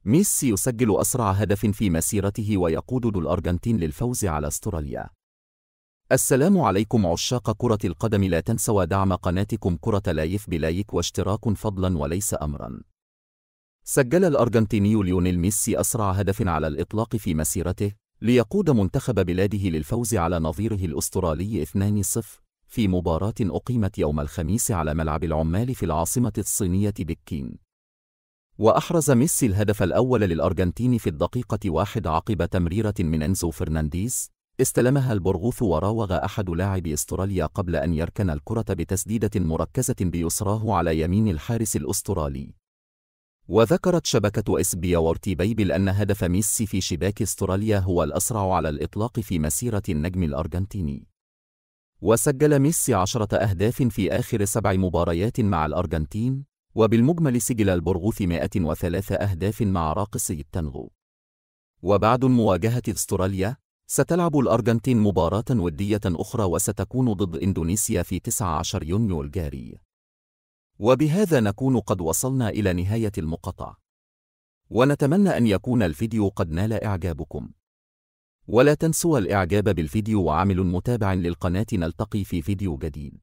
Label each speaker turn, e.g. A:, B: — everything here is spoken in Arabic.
A: ميسي يسجل أسرع هدف في مسيرته ويقود الأرجنتين للفوز على أستراليا. السلام عليكم عشاق كرة القدم، لا تنسوا دعم قناتكم كرة لايف بلايك واشتراك فضلا وليس أمرا. سجل الأرجنتيني ليونيل ميسي أسرع هدف على الإطلاق في مسيرته ليقود منتخب بلاده للفوز على نظيره الأسترالي 2-0 في مباراة أقيمت يوم الخميس على ملعب العمال في العاصمة الصينية بكين. وأحرز ميسي الهدف الأول للأرجنتين في الدقيقة 1 عقب تمريرة من إنزو فرنانديز استلمها البرغوث وراوغ أحد لاعبي أستراليا قبل أن يركن الكرة بتسديدة مركزة بيسراه على يمين الحارس الأسترالي. وذكرت شبكة SBWorld بيبل أن هدف ميسي في شباك أستراليا هو الأسرع على الإطلاق في مسيرة النجم الأرجنتيني. وسجل ميسي 10 أهداف في آخر 7 مباريات مع الأرجنتين، وبالمجمل سجل البرغوث 103 أهداف مع راقصي التنغو. وبعد مواجهة أستراليا ستلعب الأرجنتين مباراة ودية أخرى وستكون ضد إندونيسيا في 19 يونيو الجاري. وبهذا نكون قد وصلنا إلى نهاية المقطع، ونتمنى أن يكون الفيديو قد نال إعجابكم، ولا تنسوا الإعجاب بالفيديو وعمل متابع للقناة. نلتقي في فيديو جديد.